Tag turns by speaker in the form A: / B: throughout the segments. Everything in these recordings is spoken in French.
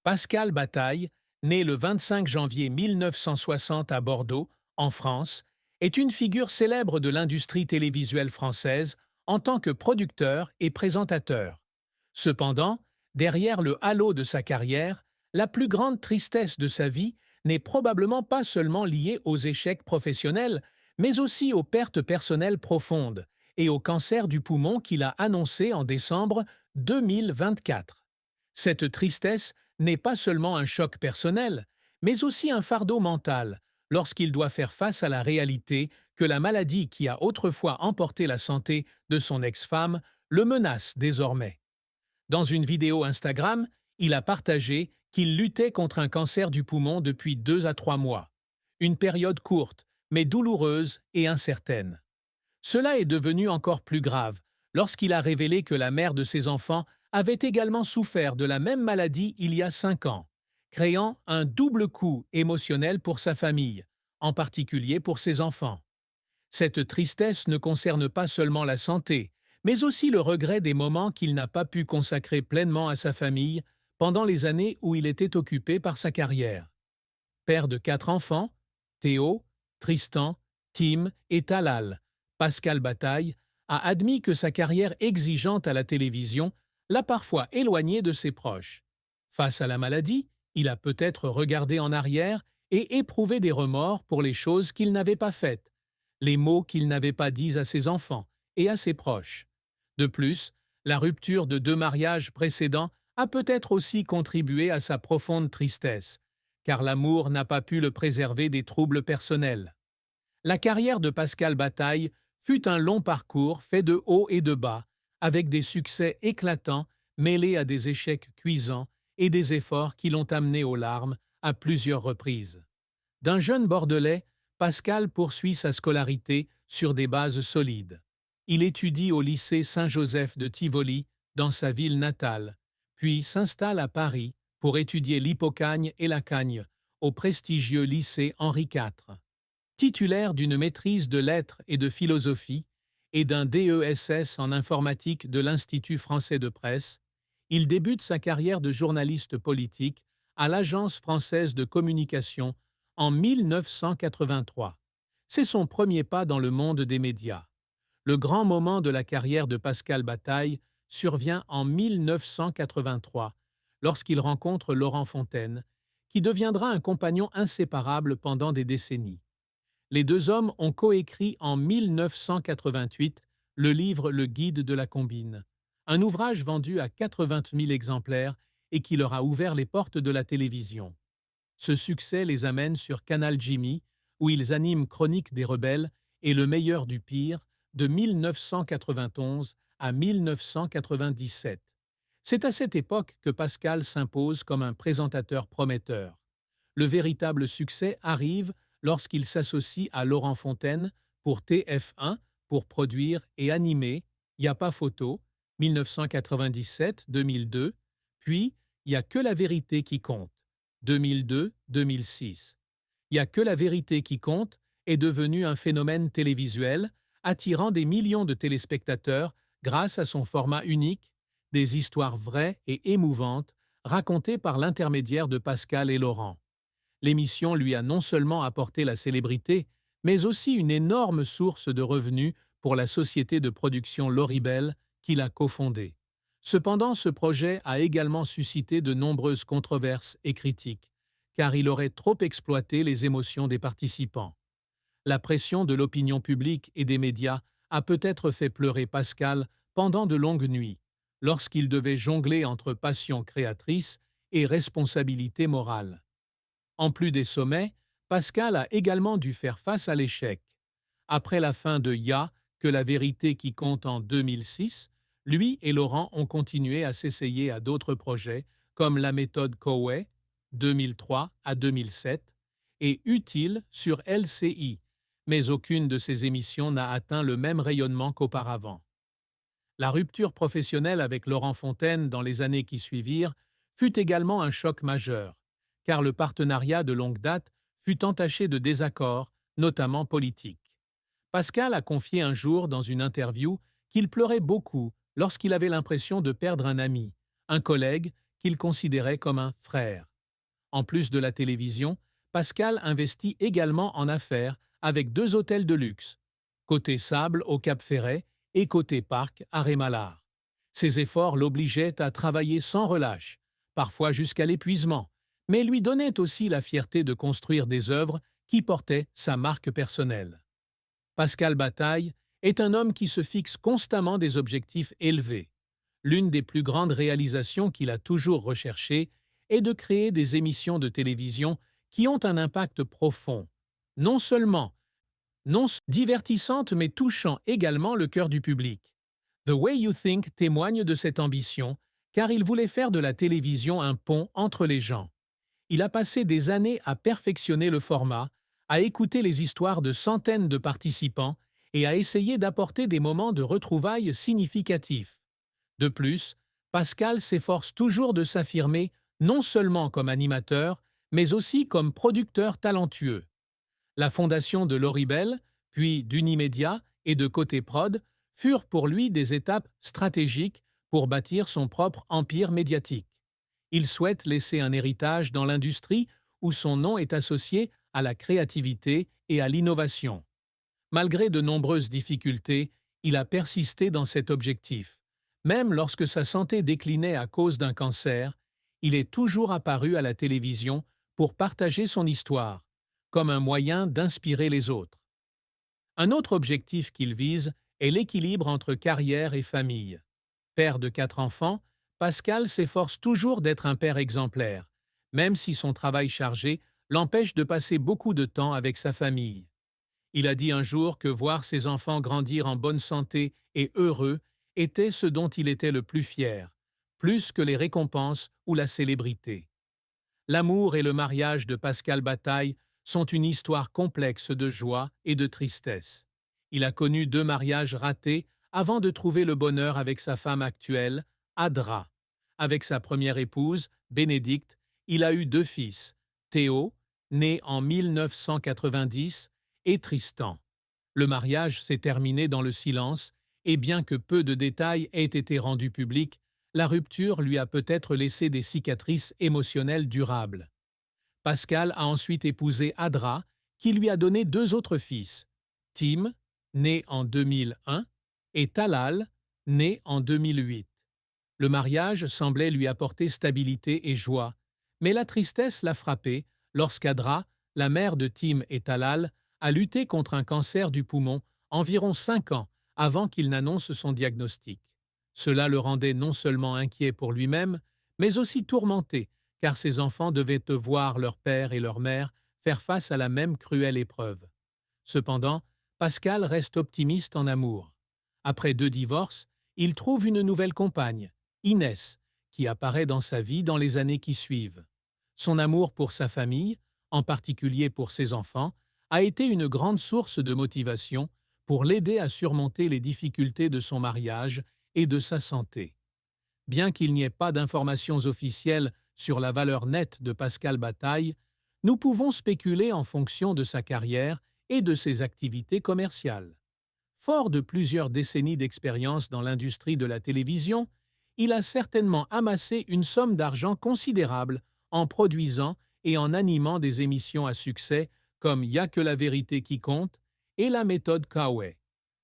A: Pascal Bataille, né le 25 janvier 1960 à Bordeaux, en France, est une figure célèbre de l'industrie télévisuelle française en tant que producteur et présentateur. Cependant, derrière le halo de sa carrière, la plus grande tristesse de sa vie n'est probablement pas seulement liée aux échecs professionnels, mais aussi aux pertes personnelles profondes et au cancer du poumon qu'il a annoncé en décembre 2024. Cette tristesse n'est pas seulement un choc personnel, mais aussi un fardeau mental, lorsqu'il doit faire face à la réalité que la maladie qui a autrefois emporté la santé de son ex-femme le menace désormais. Dans une vidéo Instagram, il a partagé qu'il luttait contre un cancer du poumon depuis 2 à 3 mois. Une période courte, mais douloureuse et incertaine. Cela est devenu encore plus grave lorsqu'il a révélé que la mère de ses enfants avait également souffert de la même maladie il y a 5 ans, créant un double coup émotionnel pour sa famille, en particulier pour ses enfants. Cette tristesse ne concerne pas seulement la santé, mais aussi le regret des moments qu'il n'a pas pu consacrer pleinement à sa famille pendant les années où il était occupé par sa carrière. Père de 4 enfants, Théo, Tristan, Tim et Talal, Pascal Bataille a admis que sa carrière exigeante à la télévision l'a parfois éloigné de ses proches. Face à la maladie, il a peut-être regardé en arrière et éprouvé des remords pour les choses qu'il n'avait pas faites, les mots qu'il n'avait pas dits à ses enfants et à ses proches. De plus, la rupture de 2 mariages précédents a peut-être aussi contribué à sa profonde tristesse, car l'amour n'a pas pu le préserver des troubles personnels. La carrière de Pascal Bataille fut un long parcours fait de hauts et de bas, avec des succès éclatants mêlés à des échecs cuisants et des efforts qui l'ont amené aux larmes à plusieurs reprises. D'un jeune Bordelais, Pascal poursuit sa scolarité sur des bases solides. Il étudie au lycée Saint-Joseph de Tivoli, dans sa ville natale, puis s'installe à Paris pour étudier l'hypocagne et la cagne au prestigieux lycée Henri IV. Titulaire d'une maîtrise de lettres et de philosophie et d'un DESS en informatique de l'Institut français de presse, il débute sa carrière de journaliste politique à l'Agence française de communication en 1983. C'est son premier pas dans le monde des médias. Le grand moment de la carrière de Pascal Bataille survient en 1983, lorsqu'il rencontre Laurent Fontaine, qui deviendra un compagnon inséparable pendant des décennies. Les deux hommes ont coécrit en 1988 le livre Le Guide de la combine, un ouvrage vendu à 80 000 exemplaires et qui leur a ouvert les portes de la télévision. Ce succès les amène sur Canal Jimmy, où ils animent Chronique des rebelles et Le meilleur du pire de 1991 à 1997. C'est à cette époque que Pascal s'impose comme un présentateur prometteur. Le véritable succès arrive lorsqu'il s'associe à Laurent Fontaine pour TF1 pour produire et animer Y a pas photo 1997-2002, puis Y a que la vérité qui compte 2002-2006. Y a que la vérité qui compte est devenu un phénomène télévisuel attirant des millions de téléspectateurs grâce à son format unique, des histoires vraies et émouvantes racontées par l'intermédiaire de Pascal et Laurent. L'émission lui a non seulement apporté la célébrité, mais aussi une énorme source de revenus pour la société de production Loribel qu'il a cofondée. Cependant, ce projet a également suscité de nombreuses controverses et critiques, car il aurait trop exploité les émotions des participants. La pression de l'opinion publique et des médias a peut-être fait pleurer Pascal pendant de longues nuits, lorsqu'il devait jongler entre passion créatrice et responsabilité morale. En plus des sommets, Pascal a également dû faire face à l'échec. Après la fin de Ya, que la vérité qui compte en 2006, lui et Laurent ont continué à s'essayer à d'autres projets comme la méthode Coué, 2003 à 2007, et Utile sur LCI, mais aucune de ces émissions n'a atteint le même rayonnement qu'auparavant. La rupture professionnelle avec Laurent Fontaine dans les années qui suivirent fut également un choc majeur, car le partenariat de longue date fut entaché de désaccords, notamment politiques. Pascal a confié un jour dans une interview qu'il pleurait beaucoup lorsqu'il avait l'impression de perdre un ami, un collègue qu'il considérait comme un frère. En plus de la télévision, Pascal investit également en affaires avec 2 hôtels de luxe, Côté Sable au Cap-Ferret et Côté Parc à Rémalard. Ses efforts l'obligeaient à travailler sans relâche, parfois jusqu'à l'épuisement, mais lui donnaient aussi la fierté de construire des œuvres qui portaient sa marque personnelle. Pascal Bataille est un homme qui se fixe constamment des objectifs élevés. L'une des plus grandes réalisations qu'il a toujours recherchées est de créer des émissions de télévision qui ont un impact profond, non seulement divertissantes mais touchant également le cœur du public. The Way You Think témoigne de cette ambition, car il voulait faire de la télévision un pont entre les gens. Il a passé des années à perfectionner le format, à écouter les histoires de centaines de participants et à essayer d'apporter des moments de retrouvailles significatifs. De plus, Pascal s'efforce toujours de s'affirmer non seulement comme animateur, mais aussi comme producteur talentueux. La fondation de Loribel, puis d'Unimédia et de Côté Prod furent pour lui des étapes stratégiques pour bâtir son propre empire médiatique. Il souhaite laisser un héritage dans l'industrie où son nom est associé à la créativité et à l'innovation. Malgré de nombreuses difficultés, il a persisté dans cet objectif. Même lorsque sa santé déclinait à cause d'un cancer, il est toujours apparu à la télévision pour partager son histoire, comme un moyen d'inspirer les autres. Un autre objectif qu'il vise est l'équilibre entre carrière et famille. Père de 4 enfants, Pascal s'efforce toujours d'être un père exemplaire, même si son travail chargé l'empêche de passer beaucoup de temps avec sa famille. Il a dit un jour que voir ses enfants grandir en bonne santé et heureux était ce dont il était le plus fier, plus que les récompenses ou la célébrité. L'amour et le mariage de Pascal Bataille sont une histoire complexe de joie et de tristesse. Il a connu 2 mariages ratés avant de trouver le bonheur avec sa femme actuelle, Adra. Avec sa première épouse, Bénédicte, il a eu 2 fils, Théo, né en 1990, et Tristan. Le mariage s'est terminé dans le silence, et bien que peu de détails aient été rendus publics, la rupture lui a peut-être laissé des cicatrices émotionnelles durables. Pascal a ensuite épousé Adra, qui lui a donné 2 autres fils, Tim, né en 2001, et Talal, né en 2008. Le mariage semblait lui apporter stabilité et joie, mais la tristesse l'a frappé lorsqu'Adra, la mère de Tim et Talal, a lutté contre un cancer du poumon environ 5 ans avant qu'il n'annonce son diagnostic. Cela le rendait non seulement inquiet pour lui-même, mais aussi tourmenté, car ses enfants devaient voir leur père et leur mère faire face à la même cruelle épreuve. Cependant, Pascal reste optimiste en amour. Après 2 divorces, il trouve une nouvelle compagne, Inès, qui apparaît dans sa vie dans les années qui suivent. Son amour pour sa famille, en particulier pour ses enfants, a été une grande source de motivation pour l'aider à surmonter les difficultés de son mariage et de sa santé. Bien qu'il n'y ait pas d'informations officielles sur la valeur nette de Pascal Bataille, nous pouvons spéculer en fonction de sa carrière et de ses activités commerciales. Fort de plusieurs décennies d'expérience dans l'industrie de la télévision, il a certainement amassé une somme d'argent considérable en produisant et en animant des émissions à succès comme Y a que la vérité qui compte et la méthode Coway.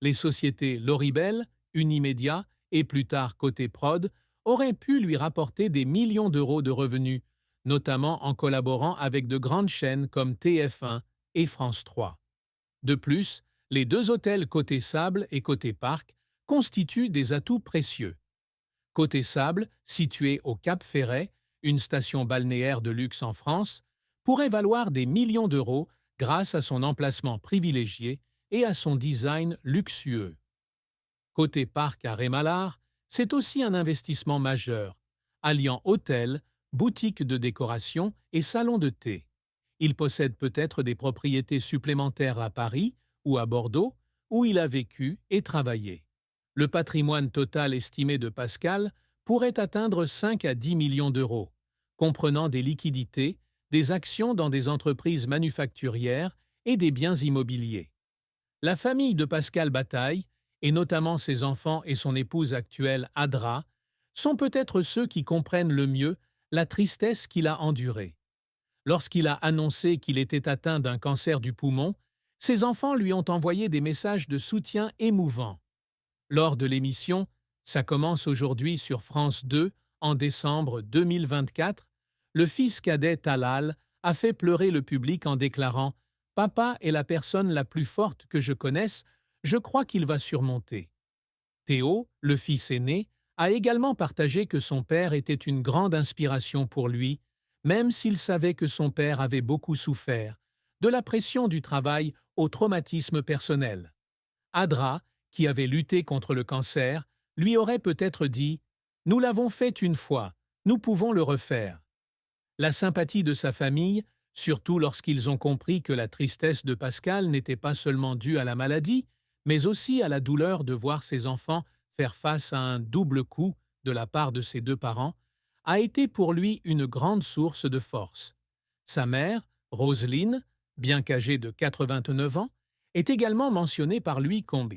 A: Les sociétés Loribel, Unimédia et plus tard Côté Prod auraient pu lui rapporter des millions d'euros de revenus, notamment en collaborant avec de grandes chaînes comme TF1 et France 3. De plus, les 2 hôtels Côté Sable et Côté Parc constituent des atouts précieux. Côté Sable, situé au Cap-Ferret, une station balnéaire de luxe en France, pourrait valoir des millions d'euros grâce à son emplacement privilégié et à son design luxueux. Côté Parc à Rémalard, c'est aussi un investissement majeur, alliant hôtel, boutique de décoration et salon de thé. Il possède peut-être des propriétés supplémentaires à Paris ou à Bordeaux, où il a vécu et travaillé. Le patrimoine total estimé de Pascal pourrait atteindre 5 à 10 millions d'euros, comprenant des liquidités, des actions dans des entreprises manufacturières et des biens immobiliers. La famille de Pascal Bataille, et notamment ses enfants et son épouse actuelle Adra, sont peut-être ceux qui comprennent le mieux la tristesse qu'il a endurée. Lorsqu'il a annoncé qu'il était atteint d'un cancer du poumon, ses enfants lui ont envoyé des messages de soutien émouvants. Lors de l'émission Ça commence aujourd'hui sur France 2, en décembre 2024, le fils cadet Talal a fait pleurer le public en déclarant « Papa est la personne la plus forte que je connaisse, je crois qu'il va surmonter ». Théo, le fils aîné, a également partagé que son père était une grande inspiration pour lui, même s'il savait que son père avait beaucoup souffert, de la pression du travail au traumatisme personnel. Adra, qui avait lutté contre le cancer, lui aurait peut-être dit « Nous l'avons fait une fois, nous pouvons le refaire ». La sympathie de sa famille, surtout lorsqu'ils ont compris que la tristesse de Pascal n'était pas seulement due à la maladie, mais aussi à la douleur de voir ses enfants faire face à un double coup de la part de ses deux parents, a été pour lui une grande source de force. Sa mère, Roselyne, bien qu'âgée de 89 ans, est également mentionnée par lui comme